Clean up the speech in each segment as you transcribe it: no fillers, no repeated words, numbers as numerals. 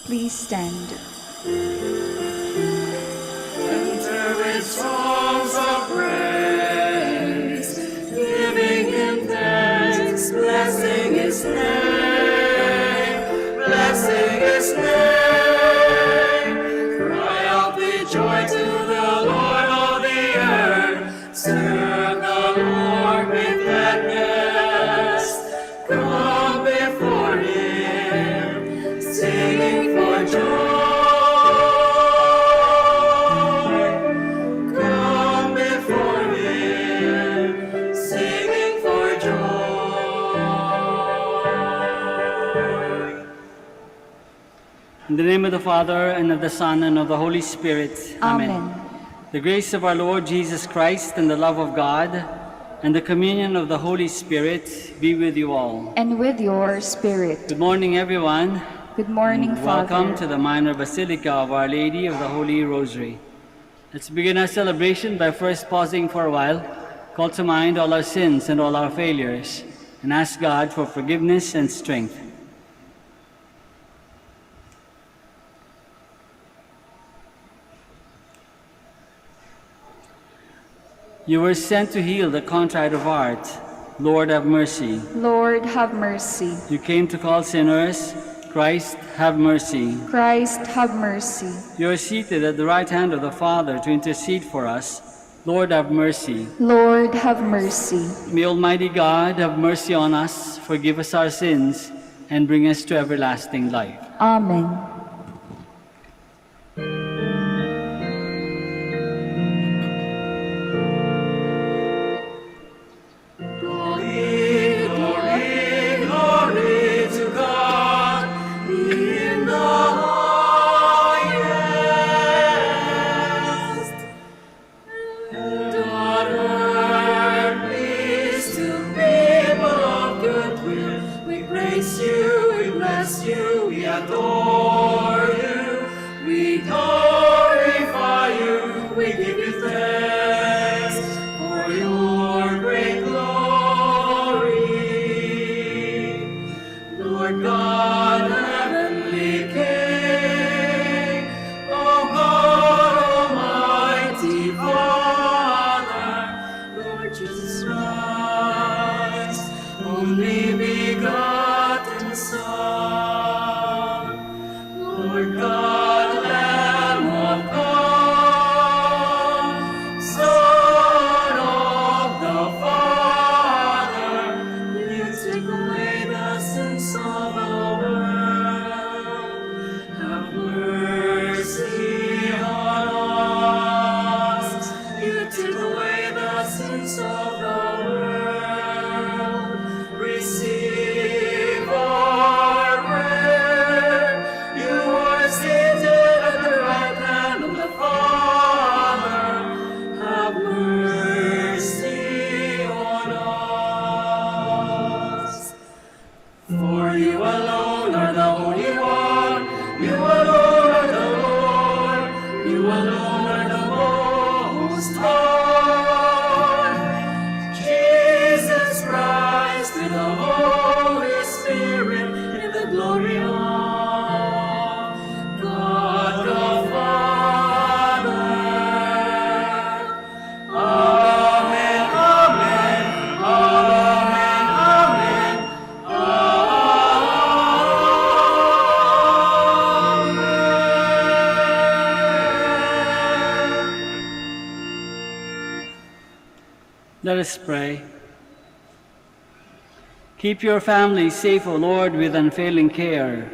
Please stand. Enter with songs of praise, giving Him thanks, blessing His name, blessing His name. Cry out with joy to the Lord of the earth, serve the Lord with gladness. Come before Him, singing for joy. In the name of the Father, and of the Son, and of the Holy Spirit. Amen. The grace of our Lord Jesus Christ, and the love of God, and the communion of the Holy Spirit be with you all. And with your spirit. Good morning, everyone. Good morning, And Father. welcome to the Minor Basilica of Our Lady of the Holy Rosary. Let's begin our celebration by first pausing for a while, call to mind all our sins and all our failures, and ask God for forgiveness and strength. You were sent to heal the contrite of heart. Lord, have mercy. Lord, have mercy. You came to call sinners. Christ, have mercy. Christ, have mercy. You are seated at the right hand of the Father to intercede for us. Lord, have mercy. Lord, have mercy. May Almighty God have mercy on us, forgive us our sins, and bring us to everlasting life. Amen. Let us pray. Keep your family safe, O Lord, with unfailing care,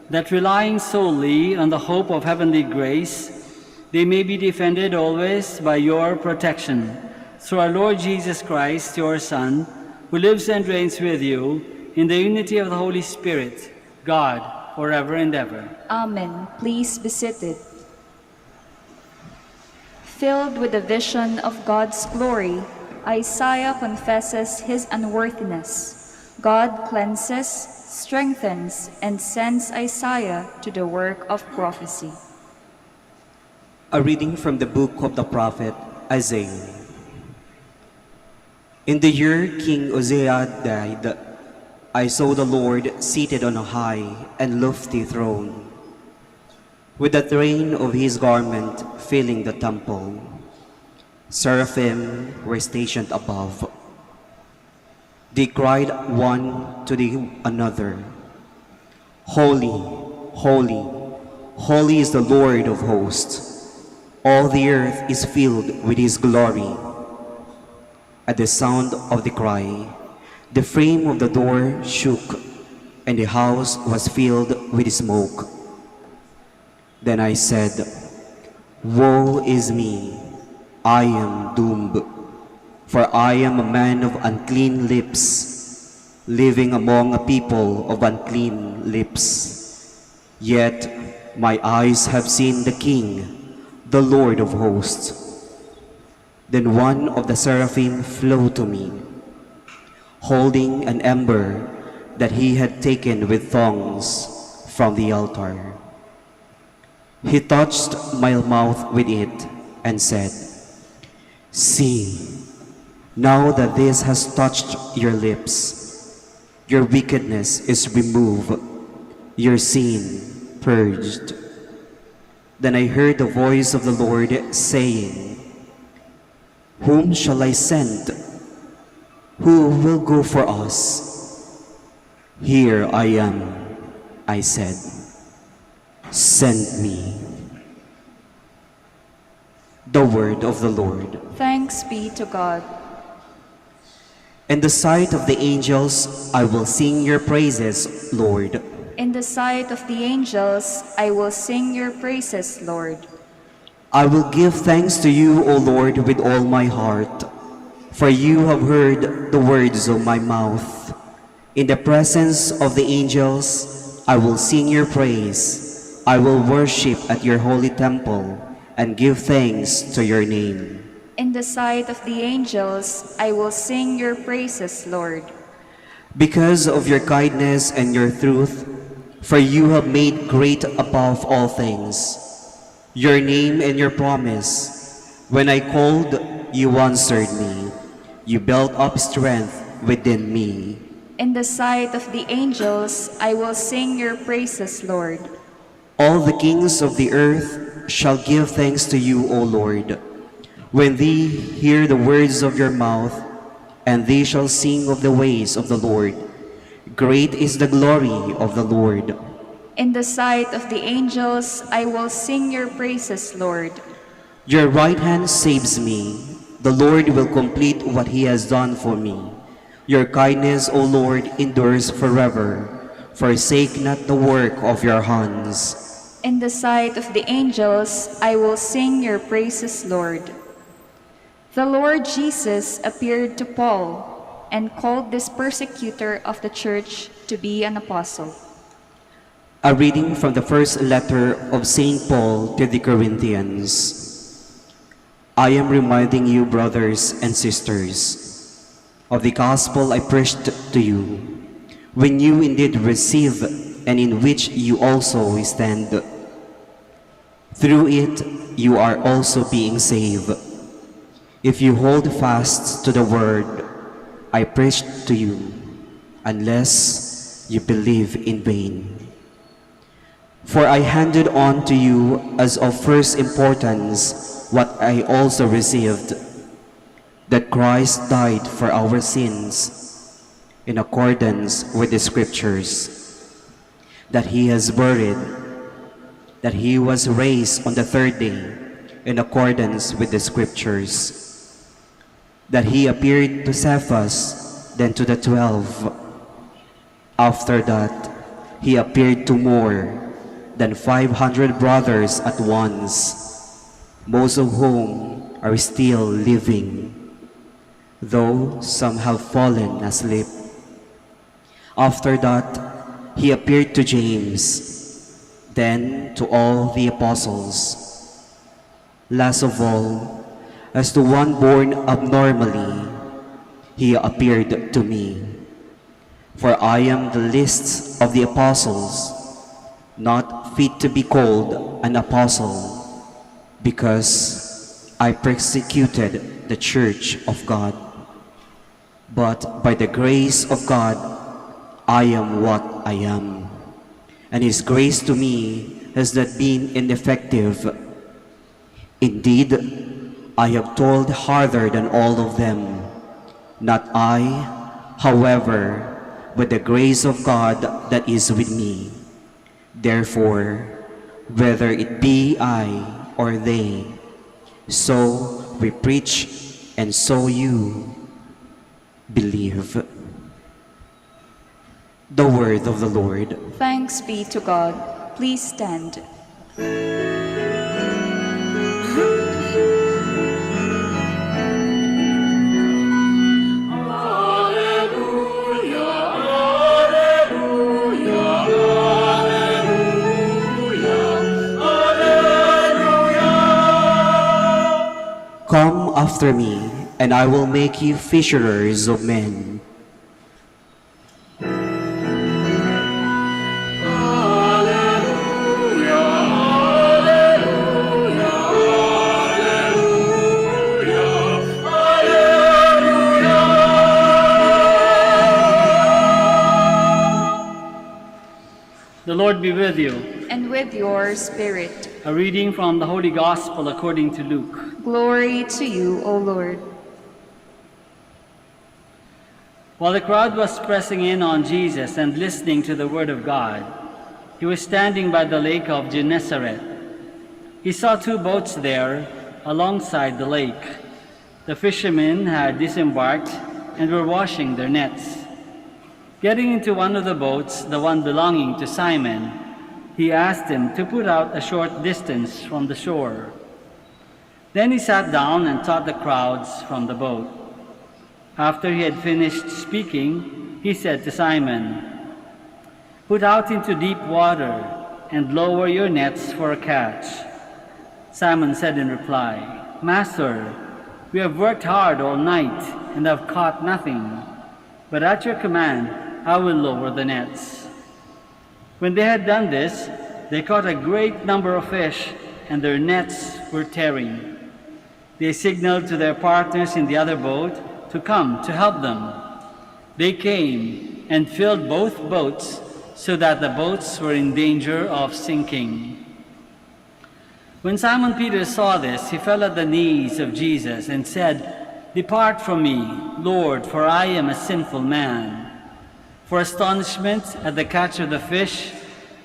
that relying solely on the hope of heavenly grace, they may be defended always by your protection. Through our Lord Jesus Christ, your Son, who lives and reigns with you in the unity of the Holy Spirit, God, forever and ever. Amen. Please be seated. Filled with the vision of God's glory, Isaiah confesses his unworthiness. God cleanses, strengthens, and sends Isaiah to the work of prophecy. A reading from the book of the prophet Isaiah. In the year King Uzziah died, I saw the Lord seated on a high and lofty throne, with the train of his garment filling the temple. Seraphim were stationed above. They cried one to the another, "Holy, holy, holy is the Lord of hosts. All the earth is filled with his glory." At the sound of the cry, the frame of the door shook, and the house was filled with smoke. Then I said, "Woe is me! I am doomed, for I am a man of unclean lips, living among a people of unclean lips. Yet my eyes have seen the King, the Lord of hosts." Then one of the seraphim flew to me, holding an ember that he had taken with thongs from the altar. He touched my mouth with it and said, "See, now that this has touched your lips, your wickedness is removed, your sin purged." Then I heard the voice of the Lord saying, "Whom shall I send? Who will go for us?" "Here I am," I said. "Send me." The word of the Lord. Thanks be to God. In the sight of the angels, I will sing your praises, Lord. In the sight of the angels, I will sing your praises, Lord. I will give thanks to you, O Lord, with all my heart, for you have heard the words of my mouth. In the presence of the angels, I will sing your praise. I will worship at your holy temple and give thanks to your name. In the sight of the angels, I will sing your praises, Lord. Because of your kindness and your truth, for you have made great above all things your name and your promise. When I called, you answered me. You built up strength within me. In the sight of the angels, I will sing your praises, Lord. All the kings of the earth shall give thanks to you, O Lord, when they hear the words of your mouth, and they shall sing of the ways of the Lord. Great is the glory of the Lord. In the sight of the angels, I will sing your praises, Lord. Your right hand saves me. The Lord will complete what he has done for me. Your kindness, O Lord, endures forever. Forsake not the work of your hands. In the sight of the angels, I will sing your praises, Lord. The Lord Jesus appeared to Paul and called this persecutor of the church to be an apostle. A reading from the first letter of St. Paul to the Corinthians. I am reminding you, brothers and sisters, of the gospel I preached to you, when you indeed receive and in which you also stand. Through it you are also being saved, if you hold fast to the word I preached to you, unless you believe in vain. For I handed on to you as of first importance what I also received, that Christ died for our sins in accordance with the Scriptures, that he has buried, that he was raised on the third day in accordance with the Scriptures, that he appeared to Cephas, then to the 12. After that, he appeared to more than 500 brothers at once, most of whom are still living, though some have fallen asleep. After that, he appeared to James, then to all the apostles. Last of all, as to one born abnormally, he appeared to me. For I am the least of the apostles, not fit to be called an apostle, because I persecuted the church of God. But by the grace of God, I am what I am, and his grace to me has not been ineffective. Indeed, I have toiled harder than all of them. Not I, however, but the grace of God that is with me. Therefore, whether it be I or they, so we preach and so you believe. The word of the Lord. Thanks be to God. Please stand. Come after me, and I will make you fisherers of men. The Lord be with you. And with your spirit. A reading from the Holy Gospel according to Luke. Glory to you, O Lord. While the crowd was pressing in on Jesus and listening to the word of God, he was standing by the lake of Gennesaret. He saw two boats there alongside the lake. The fishermen had disembarked and were washing their nets. Getting into one of the boats, the one belonging to Simon, he asked him to put out a short distance from the shore. Then he sat down and taught the crowds from the boat. After he had finished speaking, he said to Simon, "Put out into deep water and lower your nets for a catch." Simon said in reply, "Master, we have worked hard all night and have caught nothing, but at your command I will lower the nets." When they had done this, they caught a great number of fish, and their nets were tearing. They signaled to their partners in the other boat to come to help them. They came and filled both boats so that the boats were in danger of sinking. When Simon Peter saw this, he fell at the knees of Jesus and said, "Depart from me, Lord, for I am a sinful man." For astonishment at the catch of the fish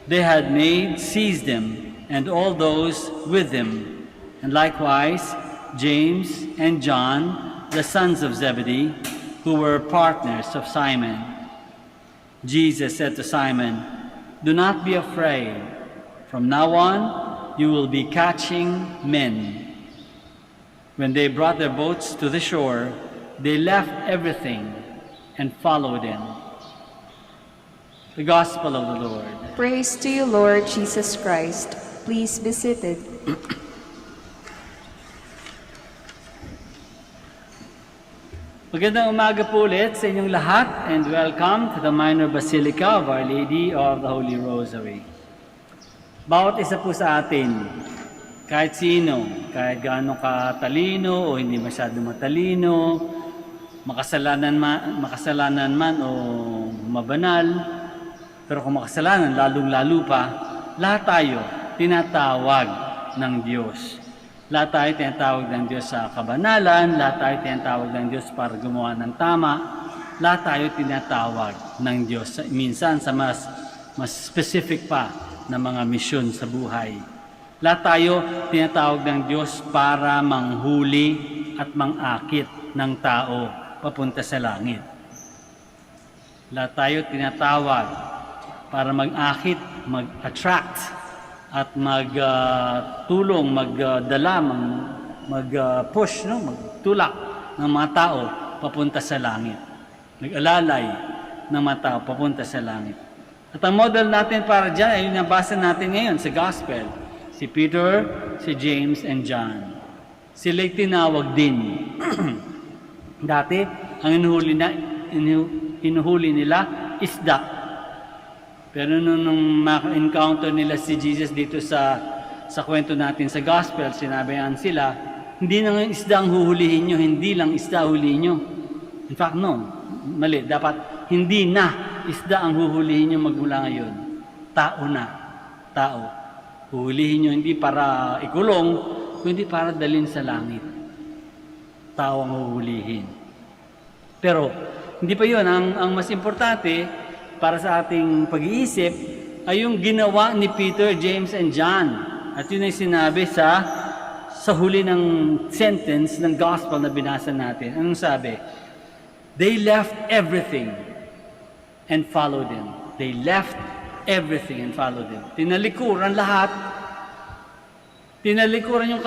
they had made seized him and all those with him, and likewise James and John, the sons of Zebedee, who were partners of Simon. Jesus said to Simon, "Do not be afraid. From now on you will be catching men." When they brought their boats to the shore, they left everything and followed him. The Gospel of the Lord. Praise to you, Lord Jesus Christ. Please be seated. Magandang umaga po ulit sa inyong lahat and welcome to the Minor Basilica of Our Lady of the Holy Rosary. Bawat isa po sa atin, kahit sino, kahit gaano katalino o hindi masyado matalino, makasalanan man o mabanal, pero kung makasalanan, lalong-lalo pa, lahat tayo tinatawag ng Diyos. Lahat tayo tinatawag ng Diyos sa kabanalan, lahat tayo tinatawag ng Diyos para gumawa ng tama, lahat tayo tinatawag ng Diyos. Minsan sa mas specific pa na mga misyon sa buhay. Lahat tayo tinatawag ng Diyos para manghuli at mangakit ng tao papunta sa langit. Lahat tayo tinatawag para mag-akit, mag-attract, at magtulong, magdala, mag-push, magtulak ng mga tao papunta sa langit. Nag-alalay ng mga tao papunta sa langit. At ang model natin para dyan ay yung nabasa natin ngayon sa Gospel. Si Peter, si James, and John. Sila'y tinawag din. Dati, ang inuhuli nila, isda. Pero nung maka-encounter nila si Jesus dito sa kwento natin sa Gospel, sinabihan sila, hindi na nga isda ang huhulihin nyo, hindi lang isda hulihin nyo. In fact, no, mali. Dapat hindi na isda ang huhulihin nyo magmula ngayon. Tao na. Tao. Huhulihin nyo hindi para ikulong, kundi para dalhin sa langit. Tao ang huhulihin. Pero, hindi pa yun. Ang mas importante para sa ating pag-iisip ay yung ginawa ni Peter, James, and John. At yun ay sinabi sa huli ng sentence ng gospel na binasa natin. Anong sabi? They left everything and followed Him. They left everything and followed Him. Tinalikuran lahat. Tinalikuran yung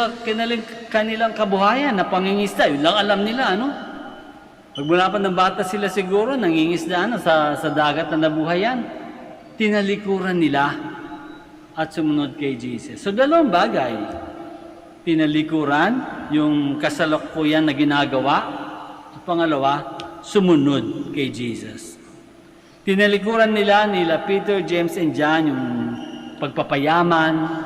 kanilang kabuhayan na pangingisda. Yun lang alam nila, ano? Pagmula pa ng bata sila siguro, nangingisda sa dagat na nabuhayan. Tinalikuran nila at sumunod kay Jesus. So, dalawang bagay. Tinalikuran, yung kasalukuyan na ginagawa. At pangalawa, sumunod kay Jesus. Tinalikuran nila Peter, James, and John yung pagpapayaman.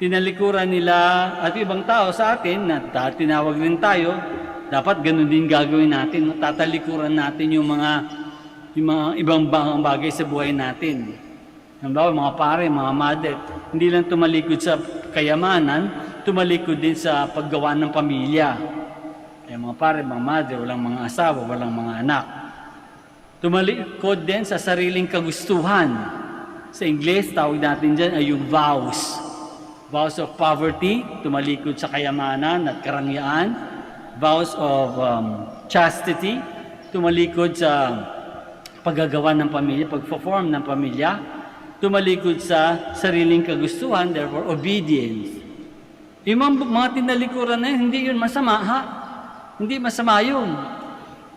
Tinalikuran nila at ibang tao sa atin na tinawag rin tayo, dapat ganun din gagawin natin. Tatalikuran natin yung mga ibang bagay sa buhay natin. Halimbawa, mga pare, mga mother, hindi lang tumalikod sa kayamanan, tumalikod din sa paggawa ng pamilya. Kaya mga pare, mga mother, walang mga asawa, walang mga anak. Tumalikod din sa sariling kagustuhan. Sa Ingles, tawag natin dyan ay yung vows. Vows of poverty, tumalikod sa kayamanan at karangyaan. Vows of chastity, tumalikod sa paggagawa ng pamilya, pag-perform ng pamilya. Tumalikod sa sariling kagustuhan, therefore obedience. Yung mga tinalikuran na yun, hindi yun masama, ha? Hindi masama yun.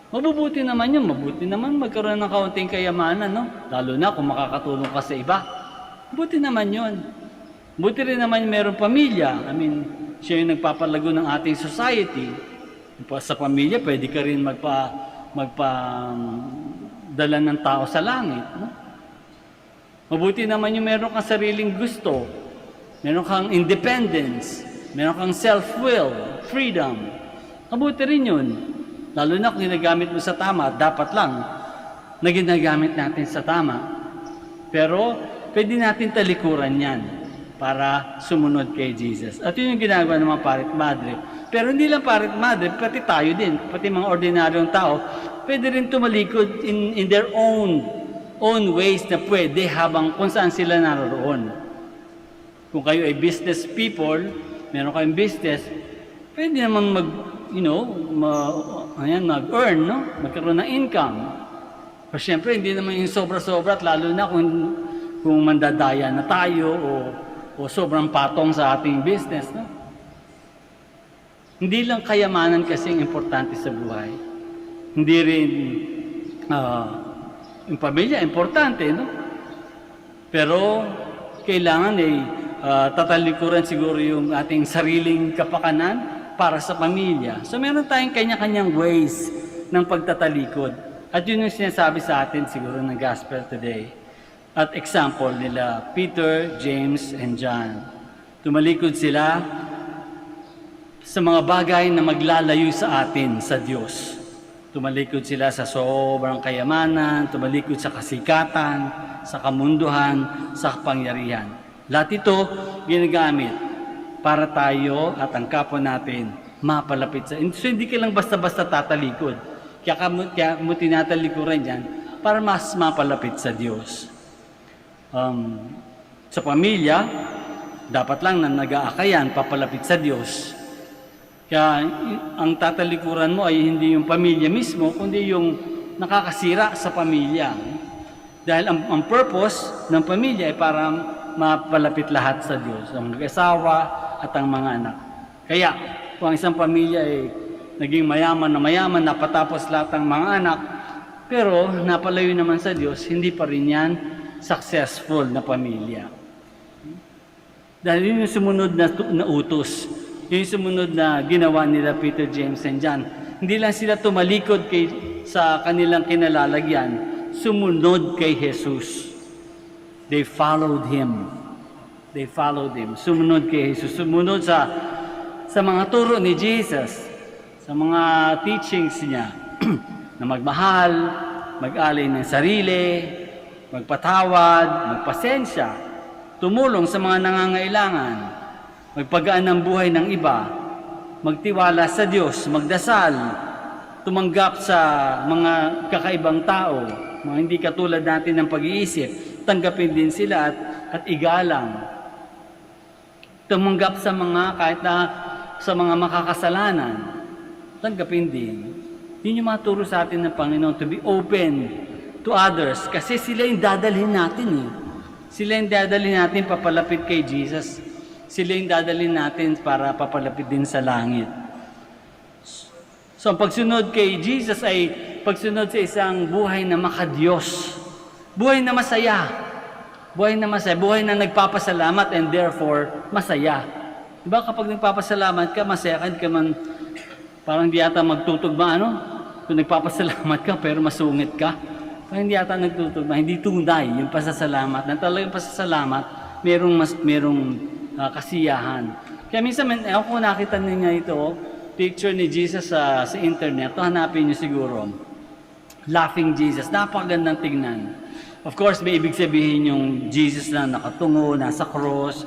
Mabubuti naman yun. Mabuti naman magkaroon ng kaunting kayamanan, no? Lalo na kung makakatulong ka sa iba. Buti naman yun. Buti rin naman mayroong pamilya. I mean, siya yung nagpapalago ng ating society. Sa pamilya, pwede ka rin magpadala ng tao sa langit, no? Mabuti naman yung meron kang sariling gusto. Meron kang independence. Meron kang self-will, freedom. Mabuti rin yun. Lalo na kung ginagamit mo sa tama, dapat lang na ginagamit natin sa tama. Pero, pwede natin talikuran yan para sumunod kay Jesus. At yun yung ginagawa ng mga parit madre. Pero hindi lang parit madre, pati tayo din, pati mga ordinaryong tao, pwede rin tumalikod in their own ways na pwede habang kung saan sila naroon. Kung kayo ay business people, meron kayong business, pwede naman mag-earn, no? Magkaroon ng income. Pero syempre, hindi naman yung sobra-sobra at lalo na kung mandadaya na tayo o sobrang patong sa ating business, no? Hindi lang kayamanan kasing importante sa buhay. Hindi rin yung pamilya, importante, no? Pero kailangan tatalikuran siguro yung ating sariling kapakanan para sa pamilya. So meron tayong kanya-kanyang ways ng pagtatalikod. At yun yung sinasabi sa atin siguro ng gospel today. At example nila Peter, James, and John. Tumalikod sila sa mga bagay na maglalayo sa atin sa Diyos. Tumalikod sila sa sobrang kayamanan, tumalikod sa kasikatan, sa kamunduhan, sa kapangyarihan. Lahat ito ginagamit para tayo at ang kapwa natin mapalapit sa... So, hindi ka lang basta-basta tatalikod. Kaya mo tinatalikuran yan para mas mapalapit sa Diyos. Sa pamilya, dapat lang na nag-aakayan papalapit sa Diyos. Kaya ang tatalikuran mo ay hindi yung pamilya mismo, kundi yung nakakasira sa pamilya. Dahil ang purpose ng pamilya ay para mapalapit lahat sa Diyos, ang mag-asawa at ang mga anak. Kaya kung ang isang pamilya ay naging mayaman, napatapos lahat ng mga anak, pero napalayo naman sa Diyos, hindi pa rin yan successful na pamilya. Dahil yun yung sumunod na utos. Yung sumunod na ginawa nila Peter, James, and John. Hindi lang sila tumalikod sa kanilang kinalalagyan, sumunod kay Jesus. They followed Him. They followed Him. Sumunod kay Jesus. Sumunod sa mga turo ni Jesus, sa mga teachings niya, na magmahal, mag-alay ng sarili, magpatawad, magpasensya. tumulong sa mga nangangailangan, magpagaan ng buhay ng iba, magtiwala sa Diyos, magdasal, tumanggap sa mga kakaibang tao, mga hindi katulad natin ng pag-iisip, tanggapin din sila at igalang. Tumanggap sa mga kahit na sa mga makakasalanan, tanggapin din. Yun yung maturo sa atin ng Panginoon, to be open to others, kasi sila yung dadalhin natin eh. Sila yung dadalhin natin papalapit kay Jesus. Sila yung dadalhin natin para papalapit din sa langit. So ang pagsunod kay Jesus ay pagsunod sa isang buhay na makadiyos. Buhay na masaya. Buhay na masaya. Buhay na nagpapasalamat and therefore masaya. Diba kapag nagpapasalamat ka, masaya ka, hindi ka man parang di yata magtutugma, ano? Kung nagpapasalamat ka pero masungit ka. Parang hindi yata nagtutugma, hindi tunay yung pasasalamat. Na talagang pasasalamat, merong kasiyahan. Kaya minsan, ako nakita niyo ito, picture ni Jesus sa internet, to hanapin niyo siguro. Laughing Jesus, napakagandang tignan. Of course, may ibig sabihin yung Jesus na nakatungo, nasa cross,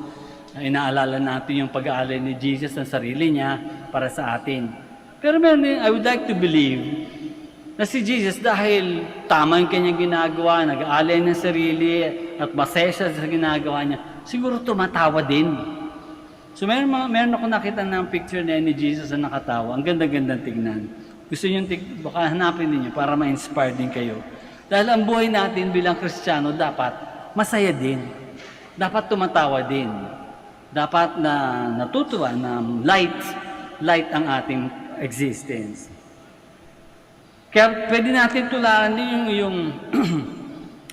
inaalala natin yung pag-aalay ni Jesus ng sarili niya para sa atin. Pero I would like to believe na si Jesus, dahil tama yung kanyang ginagawa, nag-aalay ng sarili at masaya siya sa ginagawa niya, siguro tumatawa din. So meron ako nakita ng picture ni Jesus na nakatawa. Ang ganda-gandang tignan. Gusto niyo baka hanapin niyo para ma-inspire din kayo. Dahil ang buhay natin bilang Kristiyano dapat masaya din. Dapat tumatawa din. Dapat na natutuwa na light ang ating existence. Kaya pwede natin tulaan din yung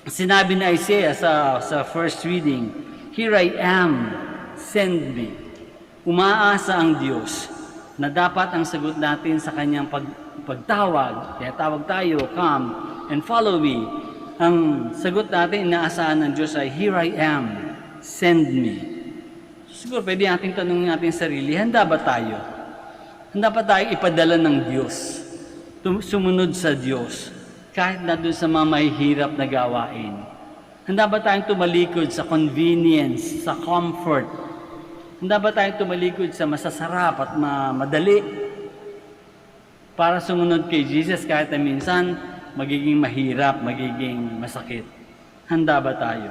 sinabi na Isaiah sa first reading, "Here I am, send me." Umaasa ang Diyos na dapat ang sagot natin sa kanyang pagtawag, kaya tawag tayo, "Come and follow me." Ang sagot natin, inaasahan ng Diyos ay, "Here I am, send me." Siguro pwede natin tanongin natin sarili, handa ba tayo? Handa ba tayong ipadala ng Diyos? Sumunod sa Diyos, kahit na doon sa mga mahihirap na gawain. Handa ba tayong tumalikod sa convenience, sa comfort? Handa ba tayong tumalikod sa masasarap at madali? Para sumunod kay Jesus kahit na minsan magiging mahirap, magiging masakit. Handa ba tayo?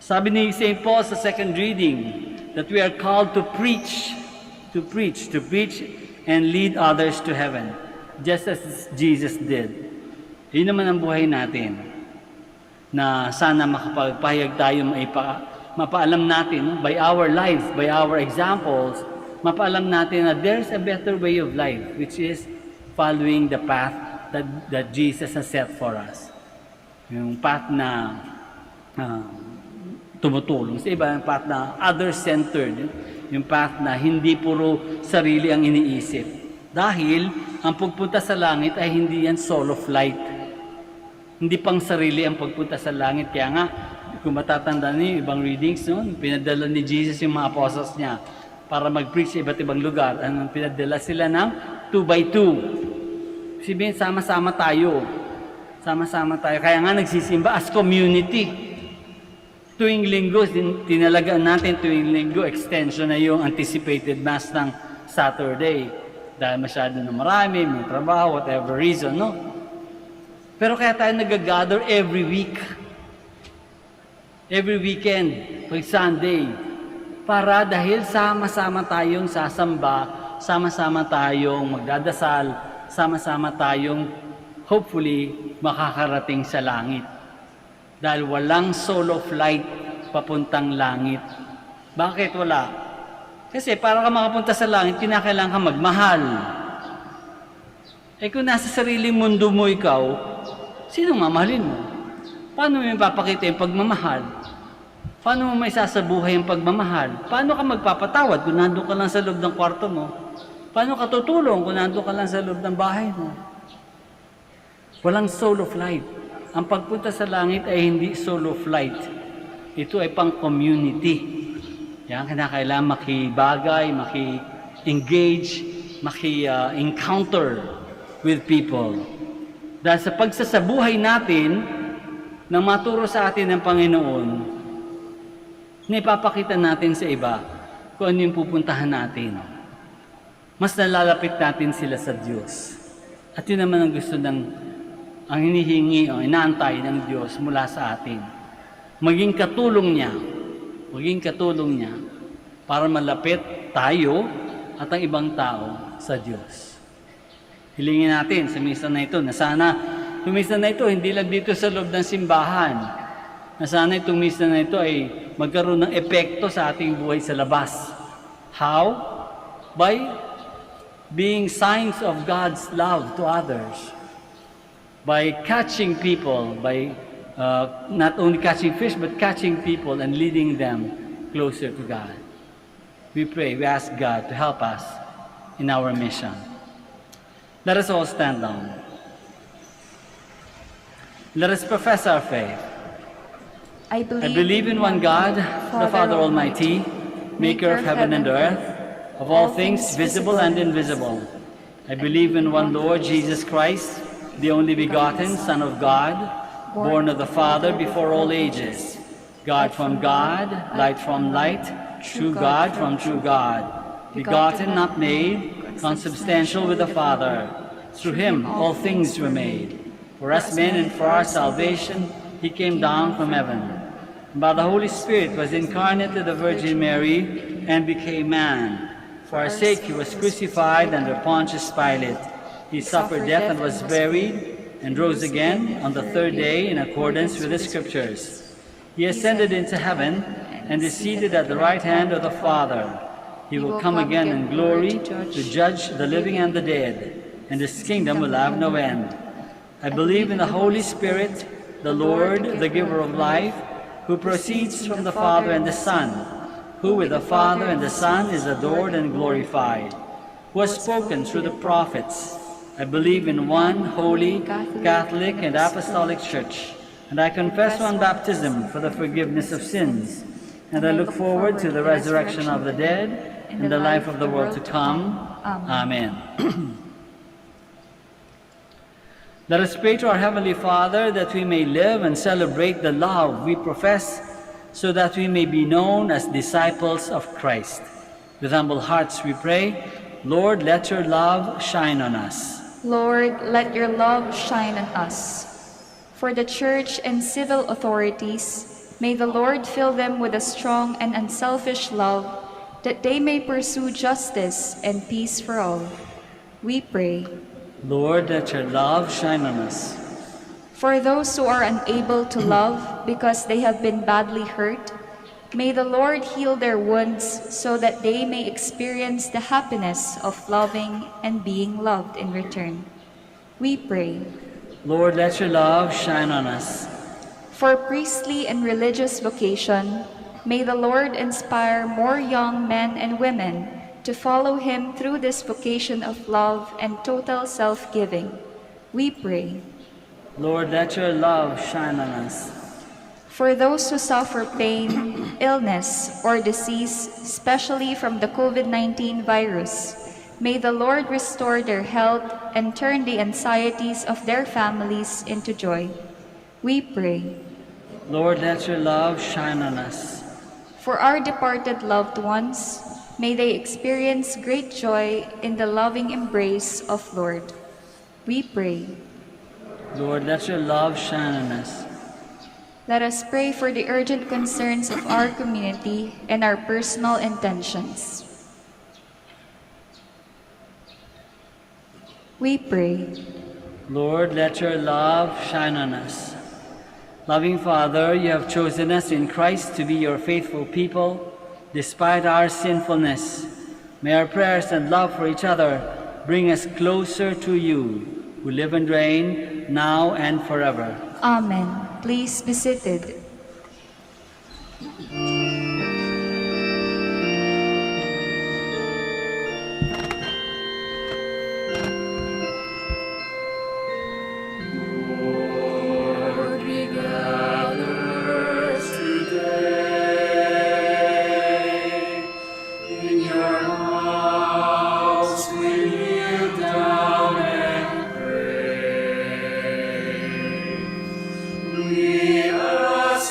Sabi ni St. Paul sa second reading that we are called to preach and lead others to heaven, just as Jesus did. Yun naman ang buhay natin, na sana makapagpahayag tayo, mapaalam natin, by our lives, by our examples, mapaalam natin na there's a better way of life, which is following the path that Jesus has set for us. Yung path na tumutulong sa iba, yung path na other-centered, yung path na hindi puro sarili ang iniisip. Dahil ang pagpunta sa langit ay hindi yan solo flight. Hindi pang sarili ang pagpunta sa langit. Kaya nga, kung matatandaan niyo ibang readings noon, pinadala ni Jesus yung mga apostles niya para mag-preach sa iba't ibang lugar. Pinadala sila ng 2x2. Sabihin, sama-sama tayo. Sama-sama tayo. Kaya nga nagsisimba as community. Tuwing linggo, tinalagaan natin tuwing linggo, extension na yung anticipated mass ng Saturday. Dahil masyado na marami, may trabaho, whatever reason, no? Pero kaya tayo nag-gather every week. Every weekend, pag Sunday. Para dahil sama-sama tayong sasamba, sama-sama tayong magdadasal, sama-sama tayong hopefully makakarating sa langit. Dahil walang solo flight papuntang langit. Bakit wala? Kasi para ka makapunta sa langit, kinakailangan ka magmahal. Kung nasa sariling mundo mo ikaw, sinong mamahalin mo? Paano mo mapapakita yung pagmamahal? Paano mo maisasabuhay yung pagmamahal? Paano ka magpapatawad kung nandun ka lang sa loob ng kwarto mo? Paano ka tutulong kung nandun ka lang sa loob ng bahay mo? Walang solo flight. Ang pagpunta sa langit ay hindi solo flight. Ito ay pang-community. Yan, kailangan makibagay, maki-engage, maki-encounter with people. Dahil sa pagsasabuhay natin, nang maturo sa atin ng Panginoon, na ipapakita natin sa iba kung ano yung pupuntahan natin. Mas nalalapit natin sila sa Diyos. At yun naman ang gusto ang hinihingi o inaantay ng Diyos mula sa atin. Maging katulong niya para malapit tayo at ang ibang tao sa Diyos. Hilingin natin sa misa na ito na sana itong misa na ito hindi lang dito sa loob ng simbahan, na sana itong misa na ito ay magkaroon ng epekto sa ating buhay sa labas. How? By being signs of God's love to others. By catching people, by not only catching fish, but catching people and leading them closer to God. We pray, we ask God to help us in our mission. Let us all stand down. Let us profess our faith. I I believe in one God, the Father Almighty, maker of heaven and earth, of all things visible and invisible. I believe in one Lord Jesus Christ, the only begotten Son of God, born of the Father before all ages, God from God, light from light, true God from true God, begotten, not made, consubstantial with the Father. Through him all things were made. For us men and for our salvation, he came down from heaven. By the Holy Spirit was incarnate of the Virgin Mary and became man. For our sake he was crucified under Pontius Pilate. He suffered death and was buried, and rose again on the third day in accordance with the Scriptures. He ascended into heaven and is seated at the right hand of the Father. He will come again in glory to judge the living and the dead, and his kingdom will have no end. I believe in the Holy Spirit, the Lord, the giver of life, who proceeds from the Father and the Son, who with the Father and the Son is adored and glorified, who has spoken through the prophets. I believe in one holy, Catholic, and Apostolic Church, and I confess one baptism for the forgiveness of sins, and I look forward to the resurrection of the dead and the life of the world to come. Amen. Let us pray to our Heavenly Father that we may live and celebrate the love we profess, so that we may be known as disciples of Christ. With humble hearts we pray, Lord, let your love shine on us. Lord, let your love shine on us. For the Church and civil authorities, may the Lord fill them with a strong and unselfish love, that they may pursue justice and peace for all. We pray. Lord, let your love shine on us. For those who are unable to love because they have been badly hurt, may the Lord heal their wounds so that they may experience the happiness of loving and being loved in return. We pray. Lord, let your love shine on us. For priestly and religious vocation, may the Lord inspire more young men and women to follow him through this vocation of love and total self-giving. We pray. Lord, let your love shine on us. For those who suffer pain, illness, or disease, especially from the COVID-19 virus, may the Lord restore their health and turn the anxieties of their families into joy. We pray. Lord, let your love shine on us. For our departed loved ones, may they experience great joy in the loving embrace of Lord. We pray. Lord, let your love shine on us. Let us pray for the urgent concerns of our community and our personal intentions. We pray. Lord, let your love shine on us. Loving Father, you have chosen us in Christ to be your faithful people, despite our sinfulness. May our prayers and love for each other bring us closer to you, who live and reign now and forever. Amen. Please be seated. We ask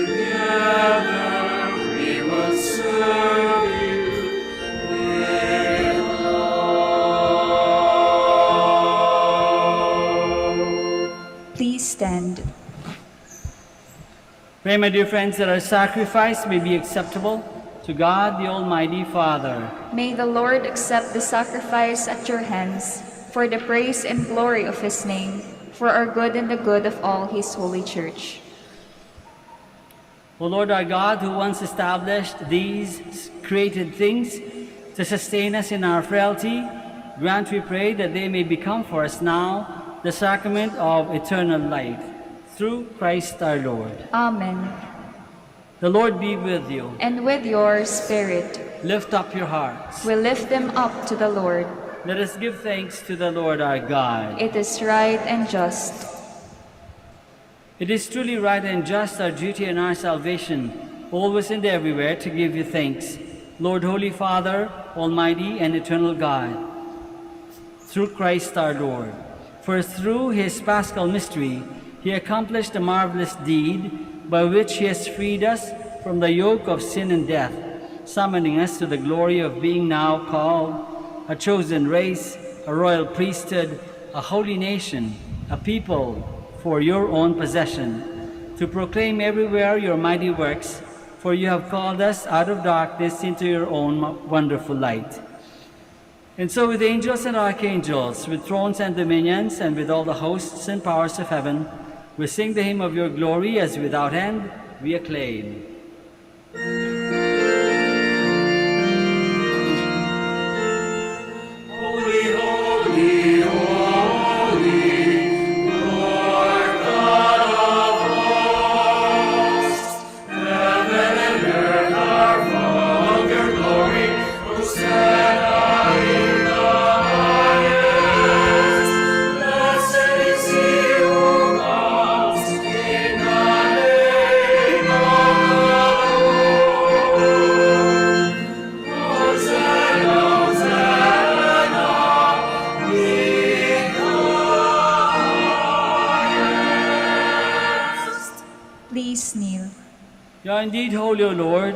Together we will serve you with love. Please stand. Pray, my dear friends, that our sacrifice may be acceptable to God, the Almighty Father. May the Lord accept the sacrifice at your hands for the praise and glory of his name, for our good and the good of all his holy church. O Lord our God, who once established these created things to sustain us in our frailty, grant, we pray, that they may become for us now the sacrament of eternal life. Through Christ our Lord. Amen. The Lord be with you. And with your spirit, Lift up your hearts. we lift them up to the Lord. Let us give thanks to the Lord our God. It is right and just. It is truly right and just, our duty and our salvation, always and everywhere to give you thanks, Lord, Holy Father, Almighty and eternal God, through Christ our Lord. For through his paschal mystery, he accomplished a marvelous deed by which he has freed us from the yoke of sin and death, summoning us to the glory of being now called a chosen race, a royal priesthood, a holy nation, a people for your own possession, to proclaim everywhere your mighty works, for you have called us out of darkness into your own wonderful light. And so with angels and archangels, with thrones and dominions, and with all the hosts and powers of heaven, we sing the hymn of your glory as without end we acclaim. Holy, holy, holy, Lord God of hosts, heaven and earth are full of your glory. Hosanna in the highest. Blessed is he who comes in the name of the Lord. Hosanna, Hosanna in the highest. Please kneel. You are indeed holy, O Lord,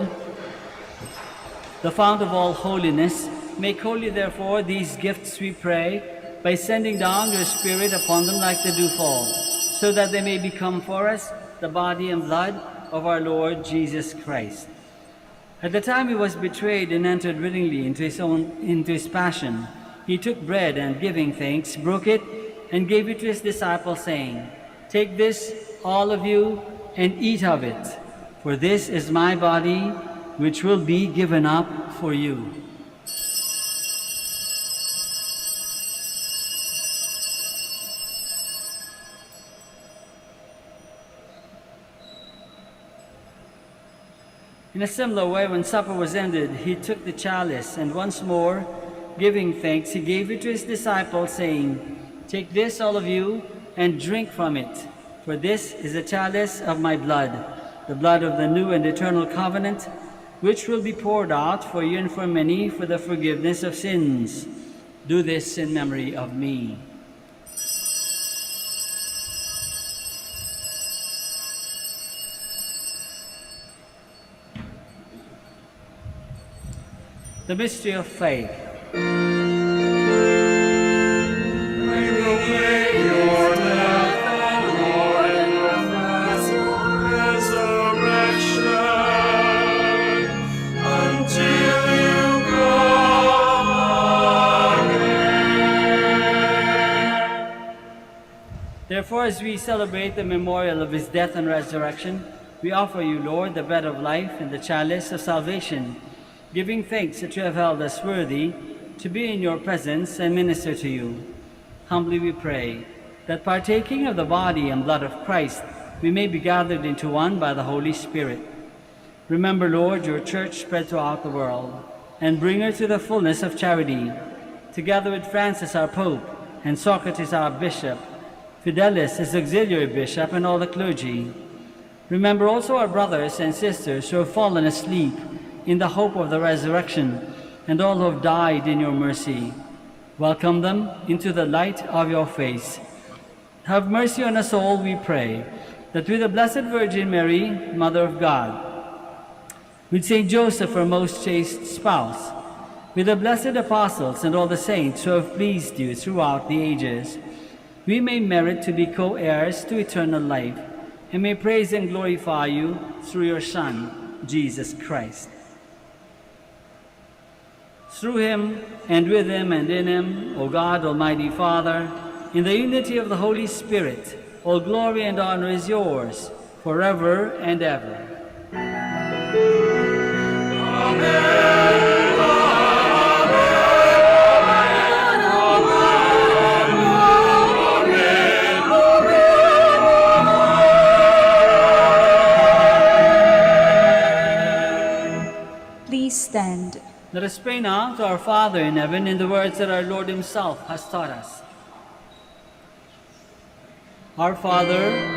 the fount of all holiness. Make holy, therefore, these gifts, we pray, by sending down your Spirit upon them like the dewfall, so that they may become for us the body and blood of our Lord Jesus Christ. At the time he was betrayed and entered willingly into his passion, he took bread and, giving thanks, broke it and gave it to his disciples, saying, "Take this, all of you, and eat of it, for this is my body, which will be given up for you." In a similar way, when supper was ended, he took the chalice, and once more, giving thanks, he gave it to his disciples, saying, "Take this, all of you, and drink from it, for this is the chalice of my blood, the blood of the new and eternal covenant, which will be poured out for you and for many for the forgiveness of sins. Do this in memory of me." The mystery of faith. We proclaim your death, O Lord, and profess your resurrection until you come again. Therefore, as we celebrate the memorial of his death and resurrection, we offer you, Lord, the bread of life and the chalice of salvation, giving thanks that you have held us worthy to be in your presence and minister to you. Humbly we pray that, partaking of the body and blood of Christ, we may be gathered into one by the Holy Spirit. Remember, Lord, your church spread throughout the world, and bring her to the fullness of charity, together with Francis our Pope, and Socrates our Bishop, Fidelis his auxiliary bishop, and all the clergy. Remember also our brothers and sisters who have fallen asleep in the hope of the resurrection, and all who have died in your mercy. Welcome them into the light of your face. Have mercy on us all, we pray, that with the Blessed Virgin Mary, Mother of God, with Saint Joseph, her most chaste spouse, with the blessed apostles and all the saints who have pleased you throughout the ages, we may merit to be co-heirs to eternal life, and may praise and glorify you through your Son, Jesus Christ. Through him, and with him, and in him, O God, Almighty Father, in the unity of the Holy Spirit, all glory and honor is yours, forever and ever. Please stand. Let us pray now to our Father in heaven in the words that our Lord himself has taught us. Our Father,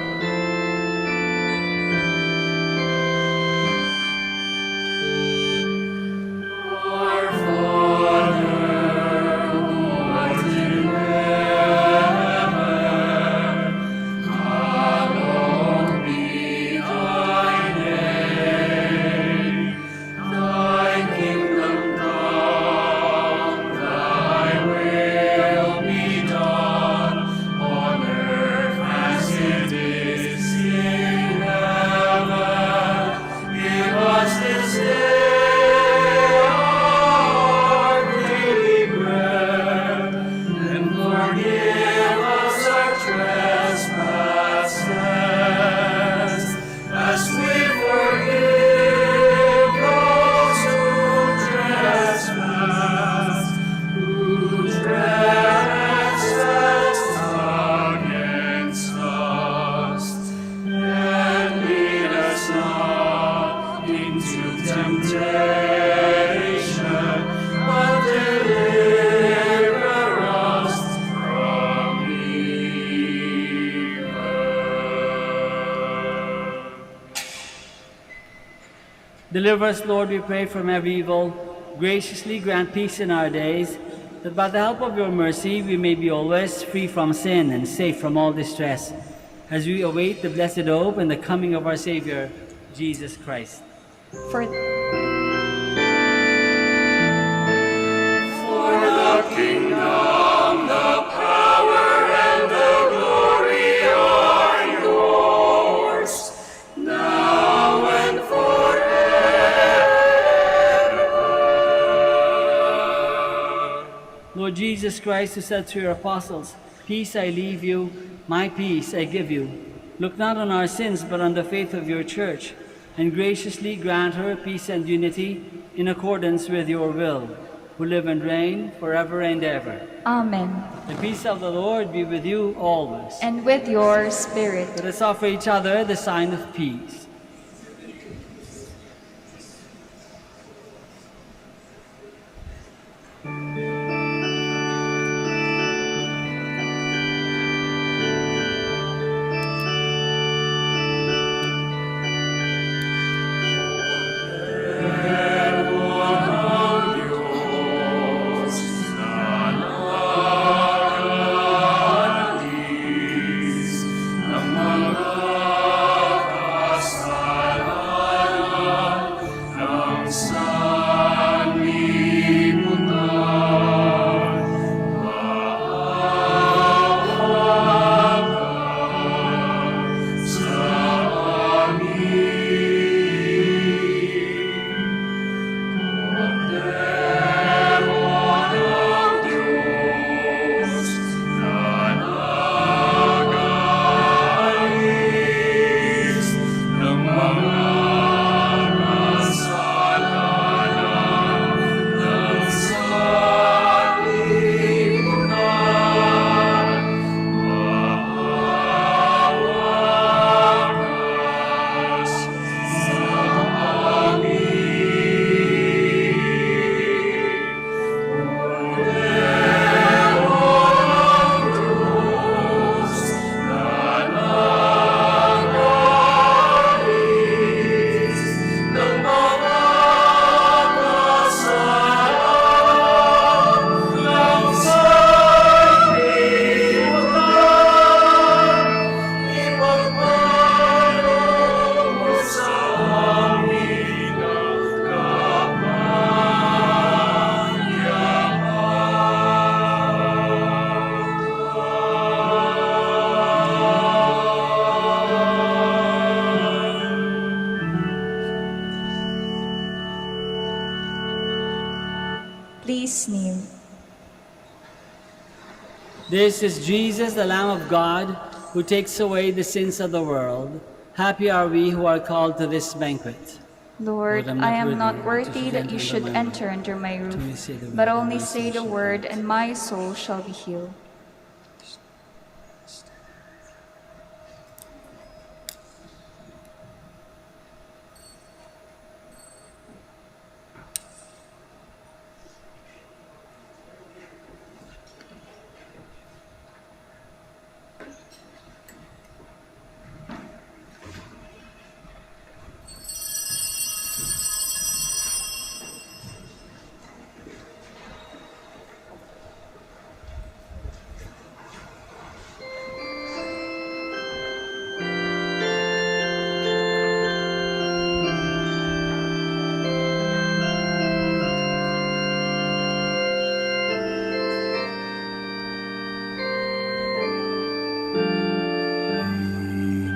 deliver us, Lord, we pray, from every evil. Graciously grant peace in our days, that by the help of your mercy we may be always free from sin and safe from all distress, as we await the blessed hope and the coming of our Savior, Jesus Christ. For the kingdom, the power, and the glory are yours, now and forever. Lord Jesus Christ, who said to your apostles, "Peace I leave you, my peace I give you," look not on our sins, but on the faith of your church, and graciously grant her peace and unity in accordance with your will, who live and reign forever and ever. Amen. The peace of the Lord be with you always. And with your spirit. Let us offer each other the sign of peace. Among us Please kneel. This is Jesus, the Lamb of God, who takes away the sins of the world. Happy are we who are called to this banquet. Lord, Lord, I am not worthy worthy that you should enter under my roof, but only say the word, and my soul shall be healed.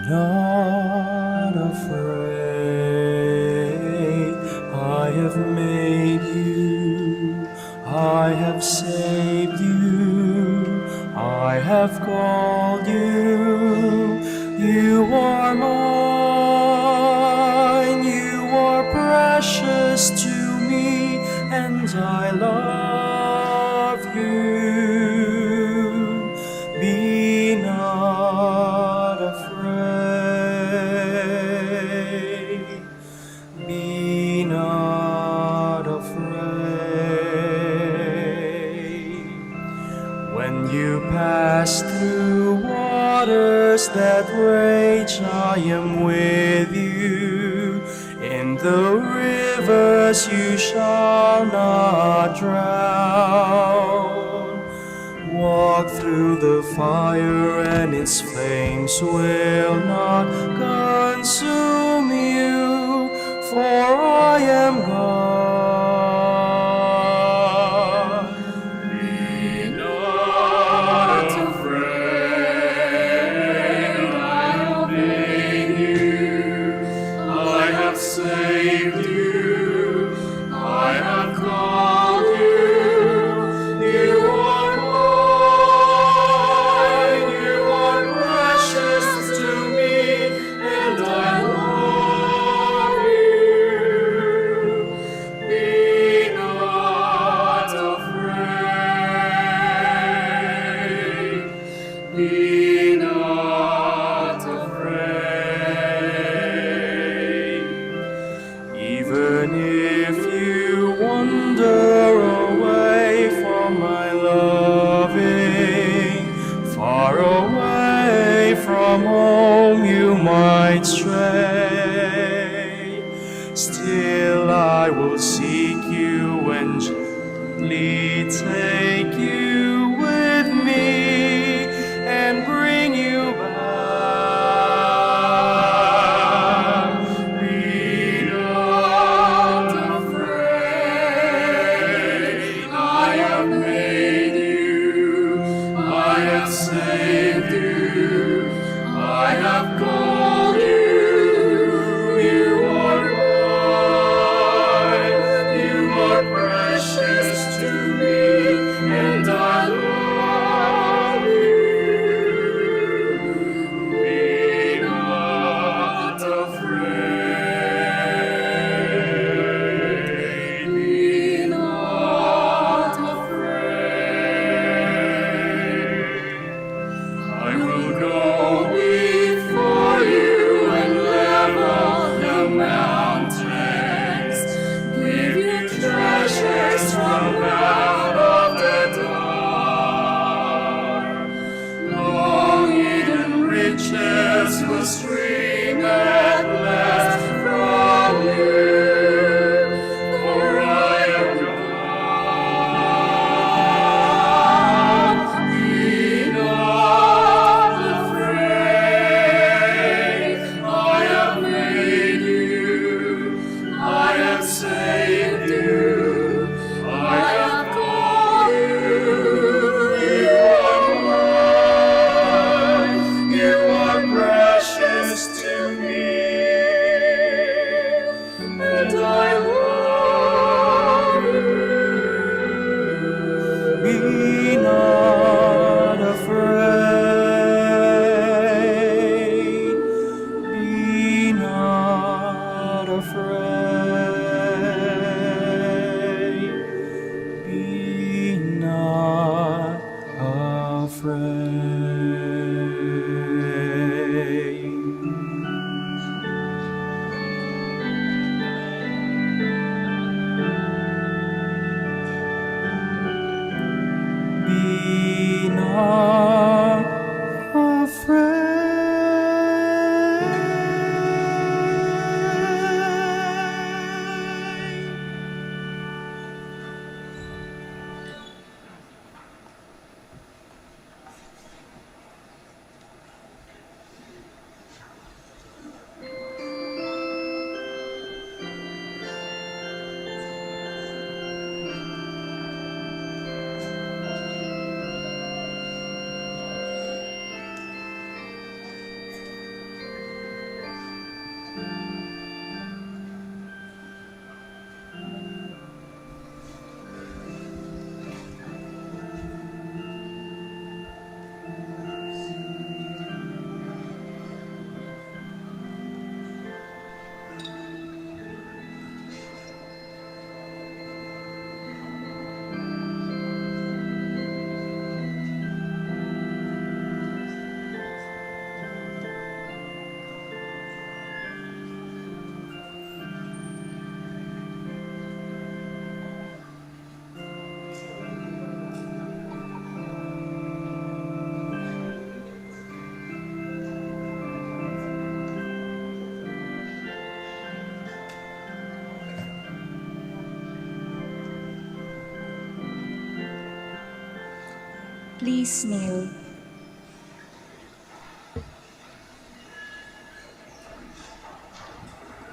Not afraid, I have made you, I have saved you, I have called you, you are mine, you are precious to me, and I love you. Be not afraid, be not afraid. When you pass through waters that rage, I am with you. In the rivers you shall not drown. Walk through the fire and its flames will not consume you, for I am God. Be not afraid, I have made you, I have saved you, I have called you, you are mine, you are precious to me, and I love you. Be not afraid, be not afraid. Even if you wander away from my loving, far away from home you might stray, still I will seek you and gently take you with me and bring you back. Be not afraid, I have made you, I have saved you, I have called you, you are mine, you are precious to me, and I love you. Be not afraid, be not afraid. I will go before you and level the mountains, give you treasures from out of the dark. Long hidden riches will stream at last from you, for I am God. Be not afraid, I have made you, I have saved you, I have called you, you are mine, you are precious to me, and I love you. Be not afraid. Be not afraid. Please kneel.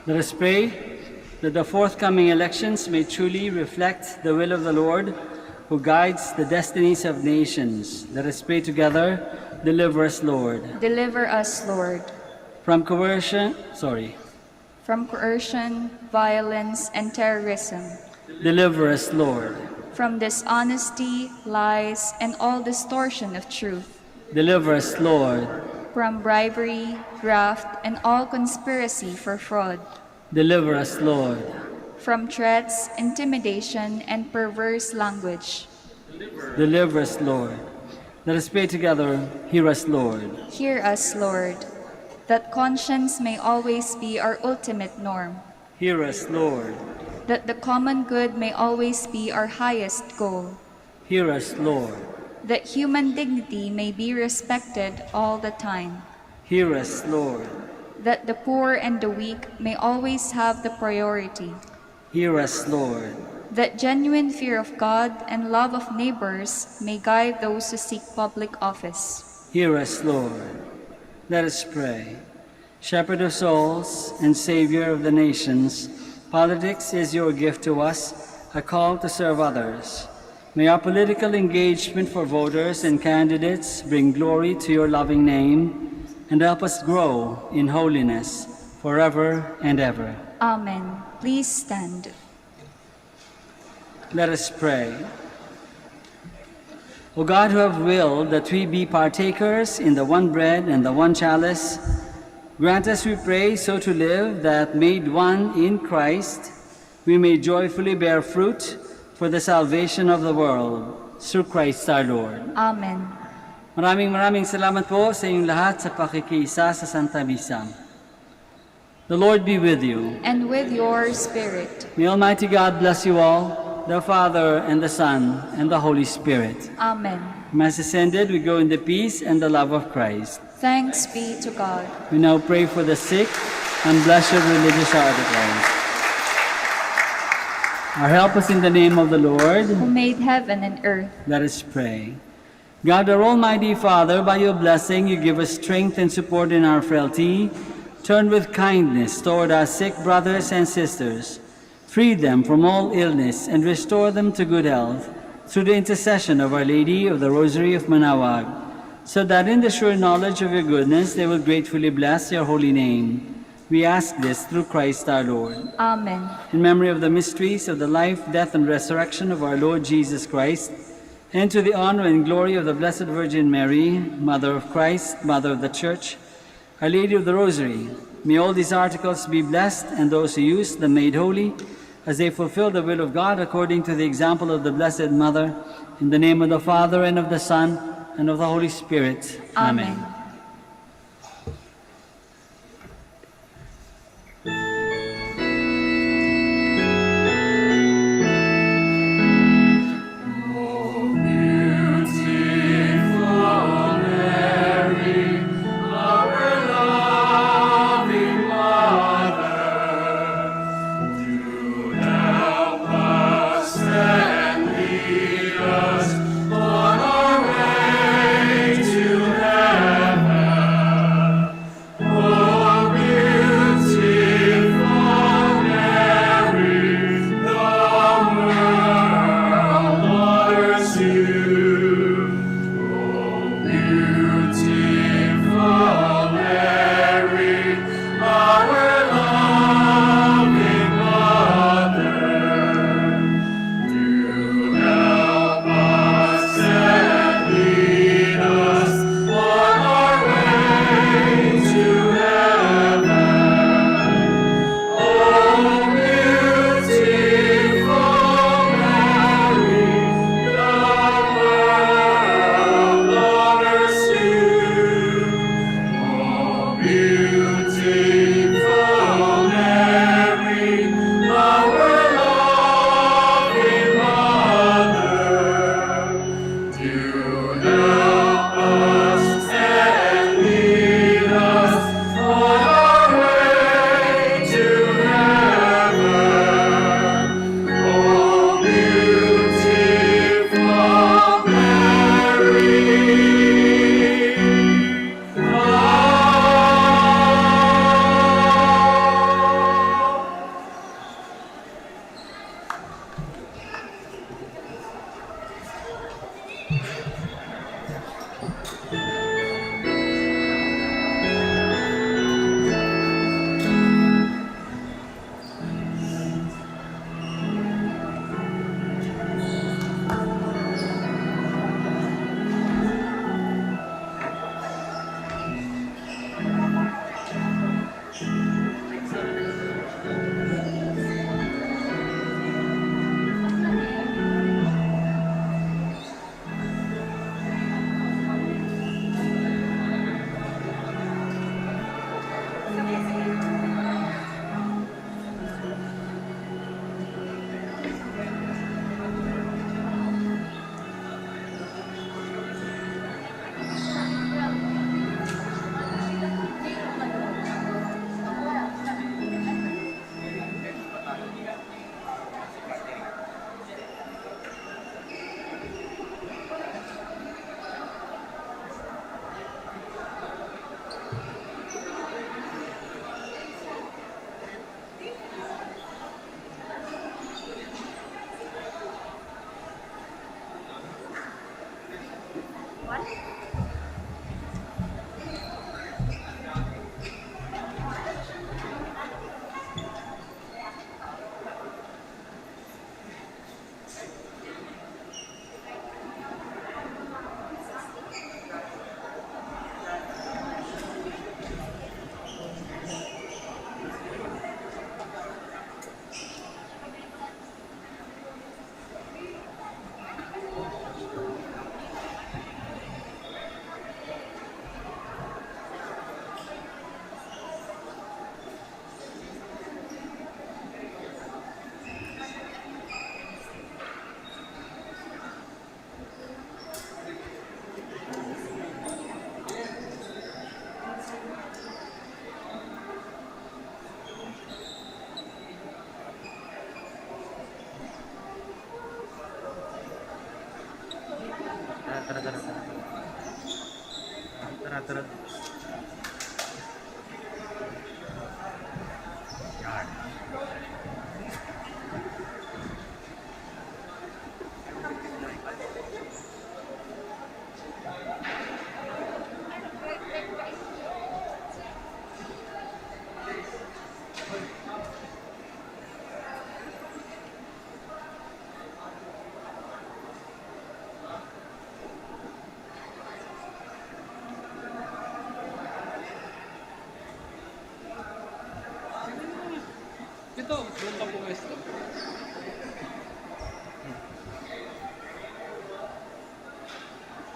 Let us pray that the forthcoming elections may truly reflect the will of the Lord, who guides the destinies of nations. Let us pray together. Deliver us, Lord. Deliver us, Lord, From coercion, violence, and terrorism, deliver us, Lord. from dishonesty, lies, and all distortion of truth, Deliver us, Lord. from bribery, graft, and all conspiracy for fraud, Deliver us, Lord. from threats, intimidation, and perverse language. Deliver us, Lord. Let us pray together. Hear us, Lord. Hear us, Lord, that conscience may always be our ultimate norm, Hear us, Lord. that the common good may always be our highest goal, Hear us, Lord. that human dignity may be respected all the time, Hear us, Lord. that the poor and the weak may always have the priority, Hear us, Lord. that genuine fear of God and love of neighbors may guide those who seek public office. Hear us, Lord. Let us pray. Shepherd of souls and Savior of the nations, politics is your gift to us, a call to serve others. May our political engagement for voters and candidates bring glory to your loving name and help us grow in holiness forever and ever. Amen. Please stand. Let us pray. O God, who have willed that we be partakers in the one bread and the one chalice, grant us, we pray, so to live that, made one in Christ, we may joyfully bear fruit for the salvation of the world, through Christ our Lord. Amen. Maraming salamat po sa inyong lahat sa pakikiisa sa Santa Misa. The Lord be with you. And with your spirit. May Almighty God bless you all, the Father, and the Son, and the Holy Spirit. Amen. Mass is ended, we go in the peace and the love of Christ. Thanks be to God. We now pray for the sick and blessed religious articles. Our help is in the name of the Lord. Who made heaven and earth. Let us pray. God, our Almighty Father, by your blessing you give us strength and support in our frailty. Turn with kindness toward our sick brothers and sisters. Free them from all illness and restore them to good health through the intercession of Our Lady of the Rosary of Manaoag, so that in the sure knowledge of your goodness they will gratefully bless your holy name. We ask this through Christ our Lord. Amen. In memory of the mysteries of the life, death, and resurrection of our Lord Jesus Christ, and to the honor and glory of the Blessed Virgin Mary, Mother of Christ, Mother of the Church, Our Lady of the Rosary, May all these articles be blessed, and those who use them made holy, as they fulfill the will of God according to the example of the Blessed Mother, in the name of the Father, and of the Son, and of the Holy Spirit. Amen.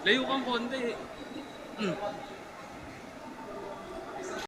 Layo kang konti.